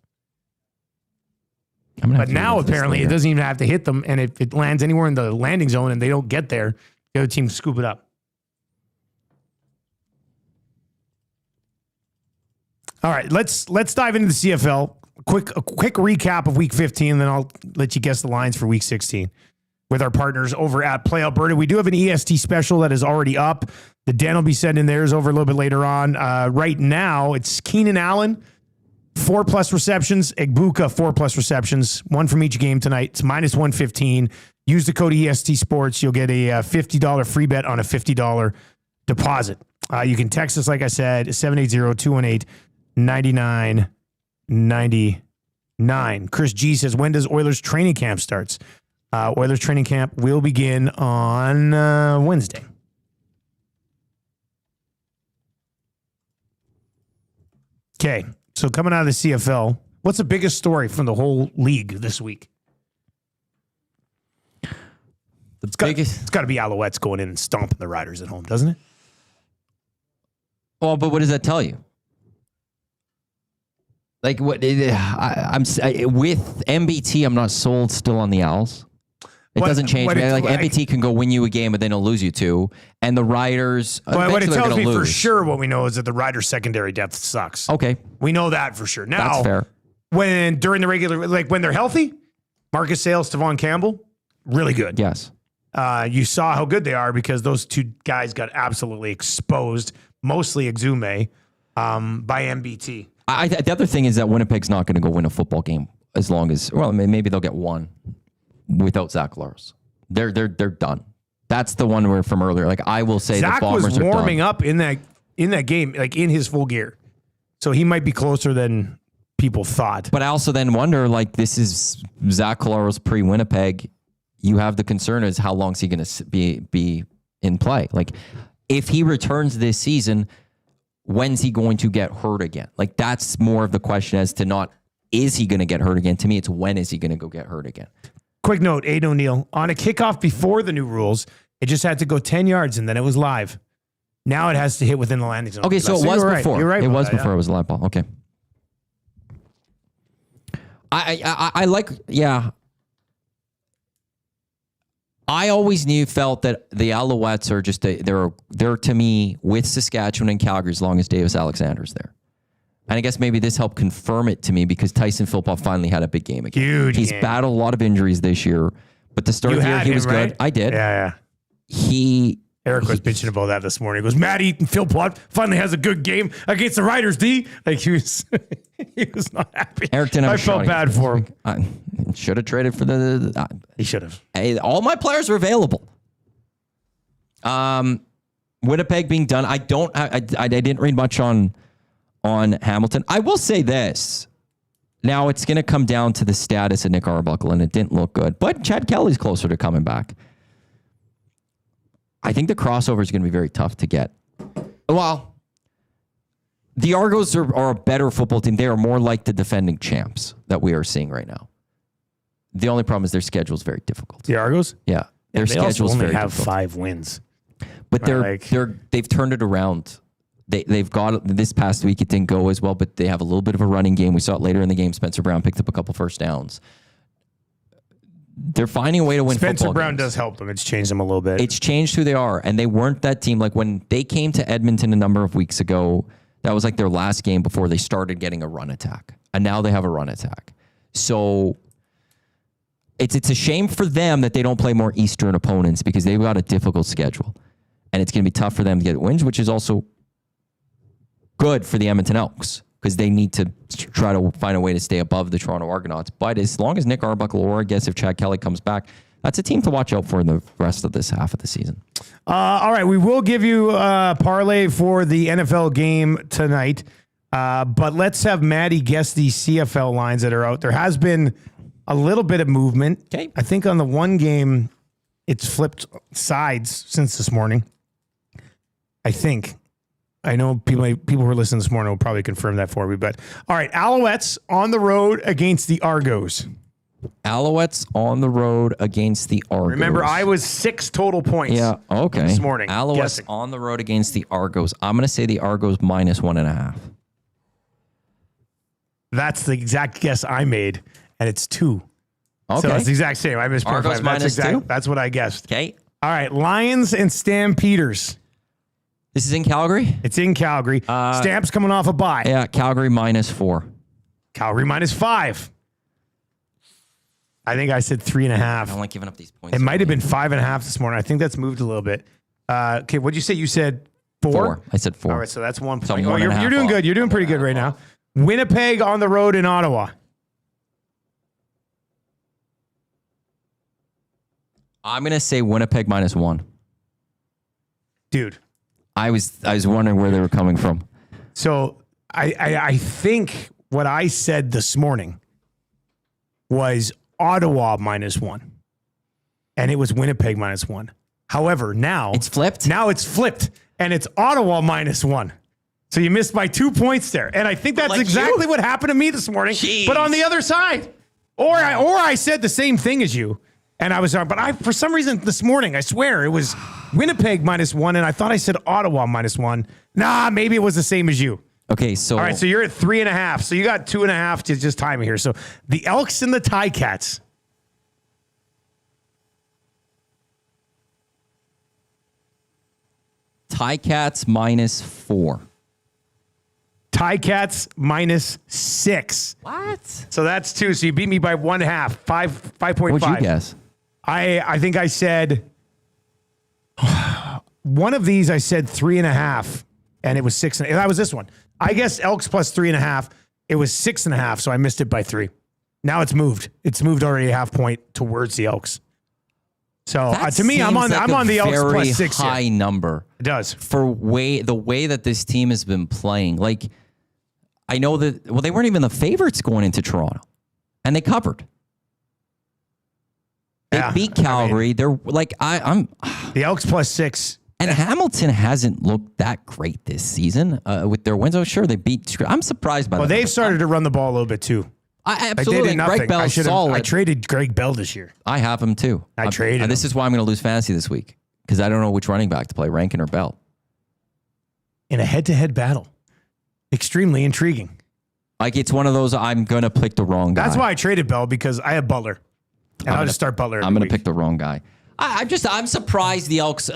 But now, apparently, it doesn't even have to hit them. And if it lands anywhere in the landing zone and they don't get there, the other team can scoop it up. All right, let's dive into the CFL. A quick recap of Week 15, then I'll let you guess the lines for Week 16. With our partners over at Play Alberta. We do have an EST special that is already up. The Den will be sending theirs over a little bit later on. Right now, it's Keenan Allen, 4+ receptions. Egbuka, 4+ receptions. One from each game tonight. It's -115. Use the code EST Sports. You'll get a $50 free bet on a $50 deposit. You can text us, like I said, 780-218-9999. Chris G says, when does Oilers training camp starts? Oilers training camp will begin on Wednesday. Okay, so coming out of the CFL, what's the biggest story from the whole league this week? It's got to be Alouettes going in and stomping the Riders at home, doesn't it? Well, but what does that tell you? Like what? With MBT, I'm not sold still on the Owls. It doesn't change. Like MBT can go win you a game, but then it'll lose you two. And the Riders, what it tells me for sure, what we know is that the Riders' secondary depth sucks. Okay, we know that for sure. Now, that's fair. During the regular, when they're healthy, Marcus Sales, Tavon Campbell, really good. Yes. You saw how good they are because those two guys got absolutely exposed, mostly Exume, by MBT. The other thing is that Winnipeg's not going to go win a football game as long as, well, maybe they'll get one without Zach Lars. They're done. That's the one where from earlier. Like I will say, Zach the Bombers was warming up in that game, like in his full gear, so he might be closer than people thought. But I also then wonder, like this is Zach Lars pre-Winnipeg. You have the concern is how long is he going to be in play? Like if he returns this season, when's he going to get hurt again? Like that's more of the question as to not is he going to get hurt again? To me, it's when is he going to go get hurt again? Quick note, Aidan O'Neill. On a kickoff before the new rules, it just had to go 10 yards and then it was live. Now it has to hit within the landing zone. Okay, so it was before. You're right. It was before it was a live ball. Okay. I like, yeah. I always felt that the Alouettes are just, they're to me with Saskatchewan and Calgary as long as Davis Alexander's there. And I guess maybe this helped confirm it to me because Tyson Philpott finally had a big game again. Huge He's game. battled a lot of injuries this year, but the start of the year he was good. I did. Yeah. Eric was bitching about that this morning. He goes, Matty Philpott finally has a good game against the Riders, D. Like he was not happy. Eric didn't have I felt bad for him. I should have traded for he should have. Hey, all my players were available. Winnipeg being done. I didn't read much on Hamilton. I will say this. Now it's going to come down to the status of Nick Arbuckle, and it didn't look good. But Chad Kelly's closer to coming back. I think the crossover is going to be very tough to get. Well, the Argos are a better football team. They are more like the defending champs that we are seeing right now. The only problem is their schedule is very difficult. The Argos? Yeah. Their schedule is very difficult. They have 5 wins. But they've turned it around. They've got this past week. It didn't go as well, but they have a little bit of a running game. We saw it later in the game. Spencer Brown picked up a couple first downs. They're finding a way to win Spencer football Brown games. does help them. It's changed them a little bit. It's changed who they are, and they weren't that team. Like when they came to Edmonton a number of weeks ago, that was like their last game before they started getting a run attack, and now they have a run attack. So it's a shame for them that they don't play more Eastern opponents because they've got a difficult schedule, and it's going to be tough for them to get wins, which is also good for the Edmonton Elks because they need to try to find a way to stay above the Toronto Argonauts. But as long as Nick Arbuckle, or I guess if Chad Kelly comes back, that's a team to watch out for in the rest of this half of the season. All right, we will give you a parlay for the NFL game tonight, but let's have Maddie guess the CFL lines that are out. There has been a little bit of movement. Okay. I think on the one game, it's flipped sides since this morning. I think. I know people who are listening this morning will probably confirm that for me. But all right, Alouettes on the road against the Argos. Alouettes on the road against the Argos. Remember, I was 6 total points. Yeah, okay. This morning. Alouettes guessing. on the road against the Argos. I'm going to say the Argos -1.5. That's the exact guess I made, and it's 2. Okay. So it's the exact same. I missed Argos -2. -2? That's what I guessed. Okay. All right, Lions and Stampeders. This is in Calgary? It's in Calgary. Stamps coming off a bye. Yeah, Calgary -4. Calgary -5. I think I said 3.5. I don't like giving up these points. It might have been 5.5 this morning. I think that's moved a little bit. Okay, what'd you say? You said 4? 4. I said 4. All right, so that's 1 So point. I'm Oh, you're 1.5 doing off. good. You're doing pretty good right now. Winnipeg on the road in Ottawa. I'm going to say Winnipeg -1. Dude. I was wondering where they were coming from. So I think what I said this morning was Ottawa -1. And it was Winnipeg -1. However, now It's flipped? Now it's flipped. And it's Ottawa -1. So you missed by 2 points there. And I think that's Like exactly you. what happened to me this morning. Jeez. But on the other side. Or I said the same thing as you. And I was but for some reason this morning, I swear it was Winnipeg -1, and I thought I said Ottawa -1. Nah, maybe it was the same as you. Okay, so All right, so you're at 3.5. So you got 2.5 to just time me here. So the Elks and the Ticats. Ticats -4. Ticats -6. What? So that's 2. So you beat me by 1.5. 5.5. What'd you guess? I think I said one of these. I said 3.5, and it was 6. That was this one. I guess Elks plus 3.5. It was 6.5, so I missed it by 3. Now it's moved. It's moved already a half point towards the Elks. So to me, I'm on the Elks plus 6. High number. It does for the way that this team has been playing. Like I know that they weren't even the favorites going into Toronto, and they covered. They beat Calgary. They're like I'm the Elks plus 6. And Hamilton hasn't looked that great this season with their wins. Oh, sure, they beat. I'm surprised by that. Well, they've started to run the ball a little bit too. Absolutely. They did nothing. Greg Bell's solid. I traded Greg Bell this year. I have him too. I traded him. This is why I'm going to lose fantasy this week because I don't know which running back to play, Rankin or Bell. In a head-to-head battle. Extremely intriguing. Like it's one of those I'm going to pick the wrong guy. That's why I traded Bell because I have Butler. And I'll just start Butler. I'm going to pick the wrong guy. I'm surprised the Elks,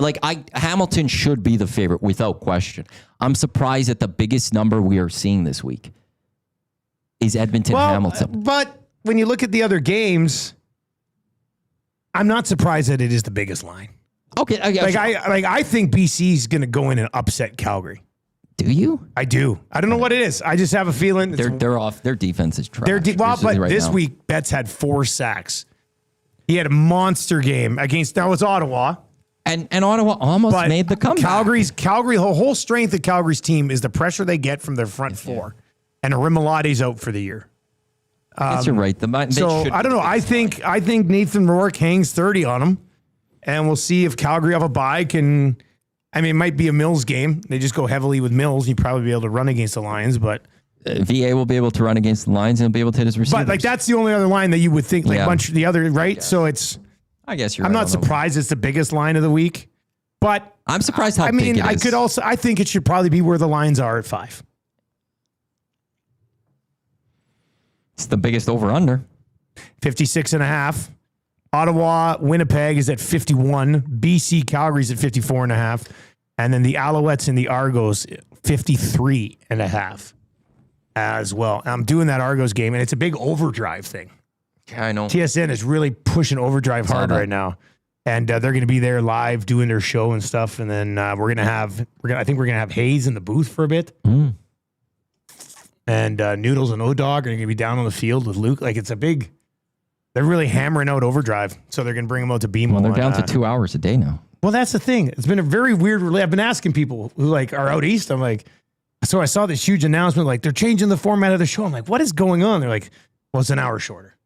Hamilton should be the favorite without question. I'm surprised at the biggest number we are seeing this week is Edmonton Hamilton. But when you look at the other games, I'm not surprised that it is the biggest line. Okay. I think BC's going to go in and upset Calgary. Do you? I do. I don't know what it is. I just have a feeling they're off. Their defense is trash. But this week, Betts had 4 sacks. He had a monster game against, that was Ottawa. And Ottawa almost made the comeback. Calgary, the whole strength of Calgary's team is the pressure they get from their front four. And Rimalade's out for the year. I guess you're right. So I don't know. I think Nathan Rourke hangs 30 on him, and we'll see if Calgary off a bye can. I mean, it might be a Mills game. They just go heavily with Mills. You'd probably be able to run against the Lions, but VA will be able to run against the Lions and he'll be able to hit his receivers. But like that's the only other line that you would think like bunch the other right. So it's. I guess you're. I'm not surprised it's the biggest line of the week, but I'm surprised how big it is. I think it should probably be where the Lions are at 5. It's the biggest over-under. 56.5. Ottawa, Winnipeg is at 51. BC, Calgary's at 54.5. And then the Alouettes and the Argos, 53.5 as well. I'm doing that Argos game, and it's a big overdrive thing. Yeah, I know. TSN is really pushing overdrive hard right now. And they're going to be there live doing their show and stuff. And then I think we're going to have Hayes in the booth for a bit. And Noodles and O-Dog are going to be down on the field with Luke. Like, they're really hammering out overdrive. So they're going to bring them out to BMO. Well, they're down to 2 hours a day now. Well, that's the thing. It's been a very weird. I've been asking people who like are out east. I'm like, so I saw this huge announcement, like they're changing the format of the show. I'm like, what is going on? They're like, well, it's an hour shorter.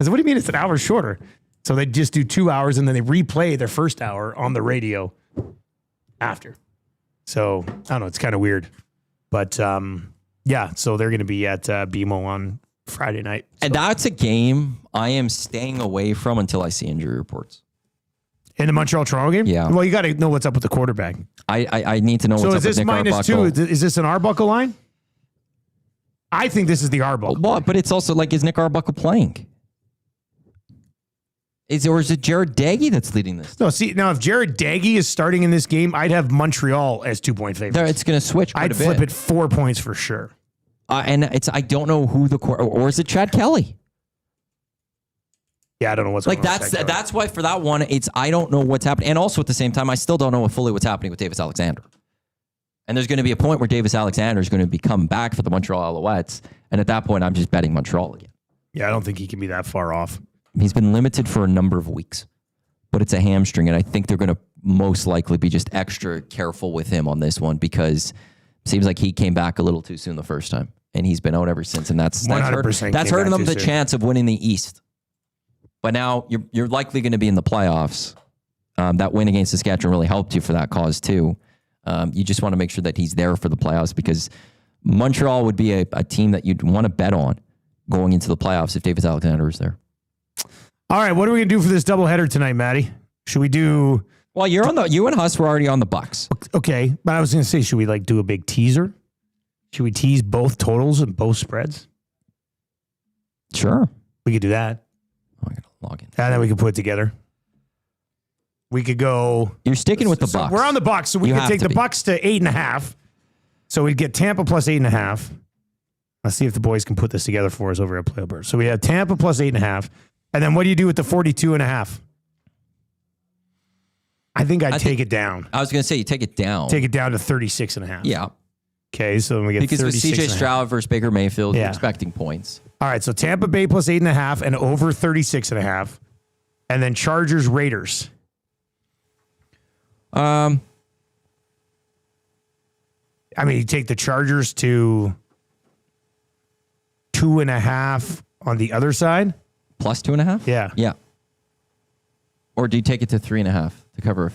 I said, what do you mean it's an hour shorter? So they just do 2 hours and then they replay their first hour on the radio after. So I don't know. It's kind of weird, but yeah, so they're going to be at BMO on Friday night. So. And that's a game I am staying away from until I see injury reports. In the Montreal-Toronto game? Yeah. Well, you got to know what's up with the quarterback. I need to know what's up with Nick Arbuckle. So is this -2? Is this an Arbuckle line? I think this is the Arbuckle. Well, but it's also like, is Nick Arbuckle playing? Or is it Jared Daggy that's leading this? No, see, now if Jared Daggy is starting in this game, I'd have Montreal as 2-point favorites. It's going to switch quite I'd a bit. flip it 4 points for sure. And I don't know who or is it Chad Kelly? Yeah, I don't know what's like going on. that's why for that one, I don't know what's happening. And also at the same time, I still don't know fully what's happening with Davis Alexander. And there's going to be a point where Davis Alexander is going to become back for the Montreal Alouettes. And at that point, I'm just betting Montreal again. Yeah, I don't think he can be that far off. He's been limited for a number of weeks, but it's a hamstring. And I think they're going to most likely be just extra careful with him on this one because it seems like he came back a little too soon the first time. And he's been out ever since. And that's hurting them the chance of winning the East. But now you're likely going to be in the playoffs. That win against Saskatchewan really helped you for that cause too. You just want to make sure that he's there for the playoffs because Montreal would be a team that you'd want to bet on going into the playoffs if Davis Alexander is there. All right, what are we going to do for this doubleheader tonight, Maddie? Should we do... Well, you and Huss were already on the Bucks. Okay, but I was going to say, should we like do a big teaser? Should we tease both totals and both spreads? Sure. We could do that. Oh, I got to log in. And then we could put it together. We could go... You're sticking with the Bucks. We're on the Bucks, so we could take the Bucks to 8.5. So we'd get Tampa plus 8.5. Let's see if the boys can put this together for us over at Playbird. So we have Tampa plus 8.5. And then what do you do with the 42.5? I think I'd take it down. I was going to say you take it down. Take it down to 36.5. Yeah. Okay, so then we get because with CJ Stroud versus Baker Mayfield, you're Yeah. expecting points. All right, so Tampa Bay plus 8.5 and over 36.5. And then Chargers Raiders. I mean, you take the Chargers to 2.5 on the other side. Plus 2.5? Yeah. Yeah. Or do you take it to 3.5 to cover?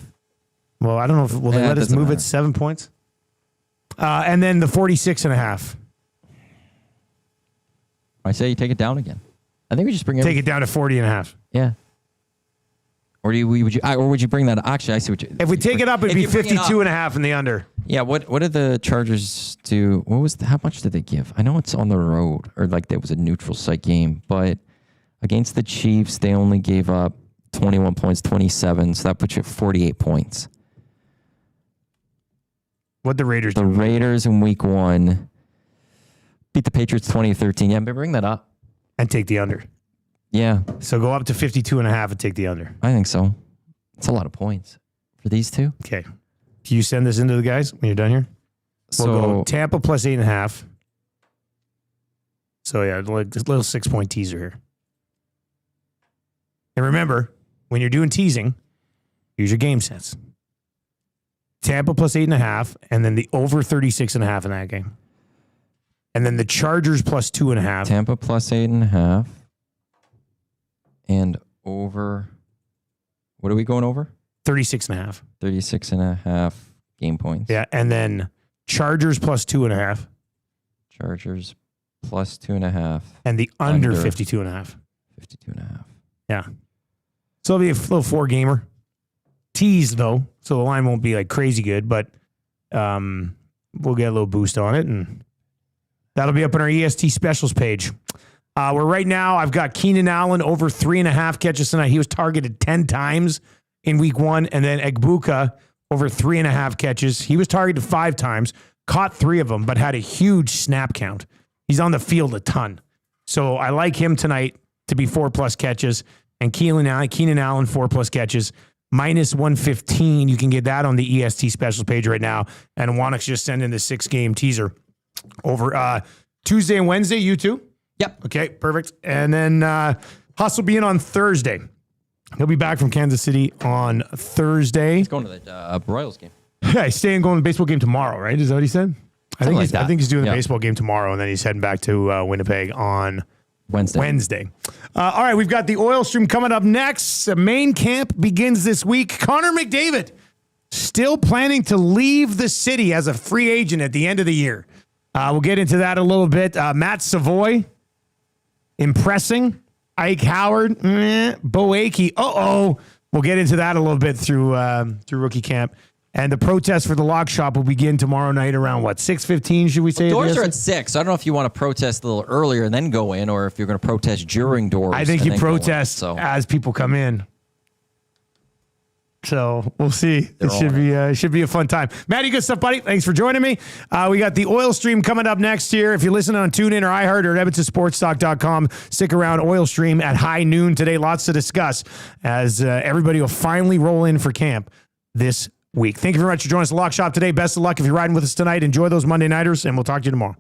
Well, I don't know if will they let us move it 7 points. And then the 46.5. I say you take it down again. I think we just bring take it down to 40.5. Yeah. Or would you bring that? Actually, I see what you. If we take it up, it'd be 52.5 in the under. Yeah. What did the Chargers do? How much did they give? I know it's on the road or like there was a neutral site game, but against the Chiefs, they only gave up 21 points, 27. So that puts you at 48 points. What the Raiders? The Raiders in week 1 beat the Patriots 20-13. Yeah, but bring that up and take the under. Yeah. So go up to 52.5 and take the under. I think so. It's a lot of points for these two. Okay. Can you send this into the guys when you're done here? We'll go Tampa plus 8.5. So yeah, just a little 6-point teaser here. And remember, when you're doing teasing, Here's your game sense. Tampa plus 8.5, and then the over 36.5 in that game. And then the Chargers plus 2.5. Tampa plus 8.5. And over. What are we going over? 36.5. 36.5 game points. Yeah, and then Chargers plus 2.5. Chargers plus 2.5. And the under 52.5. 52.5. Yeah. So it'll be a little 4-gamer. Tease, though, so the line won't be like crazy good, but we'll get a little boost on it, and that'll be up on our EST specials page. Where right now I've got Keenan Allen over 3.5 catches tonight. He was targeted 10 times in week 1, and then Egbuka over 3.5 catches. He was targeted 5 times, caught 3 of them, but had a huge snap count. He's on the field a ton. So I like him tonight to be 4+ catches, and Keenan Allen 4+ catches. Minus 115. You can get that on the EST specials page right now. And Wannock's just sending the 6-game teaser over Tuesday and Wednesday. You too? Yep. Okay, perfect. And then Huss will be in on Thursday. He'll be back from Kansas City on Thursday. He's going to the Royals game. Yeah, he's staying going to the baseball game tomorrow, right? Is that what he said? I think he's doing the baseball game tomorrow, and then he's heading back to Winnipeg on Wednesday. All right, we've got the oil stream coming up next. The main camp begins this week. Connor McDavid still planning to leave the city as a free agent at the end of the year. We'll get into that a little bit. Matt Savoy impressing. Ike Howard, Bo Akey. We'll get into that a little bit through rookie camp. And the protest for the lock shop will begin tomorrow night around, 6:15, should we say? Doors are at 6. I don't know if you want to protest a little earlier and then go in, or if you're going to protest during doors. I think you protest as people come in. So we'll see. It should be a fun time. Matty, good stuff, buddy. Thanks for joining me. We got the oil stream coming up next here. If you listen on TuneIn or iHeart or at EdmontonSportsTalk.com, stick around. Oil stream at high noon today. Lots to discuss as everybody will finally roll in for camp this week. Thank you very much for joining us at the Lock Shop today. Best of luck if you're riding with us tonight. Enjoy those Monday nighters, and we'll talk to you tomorrow.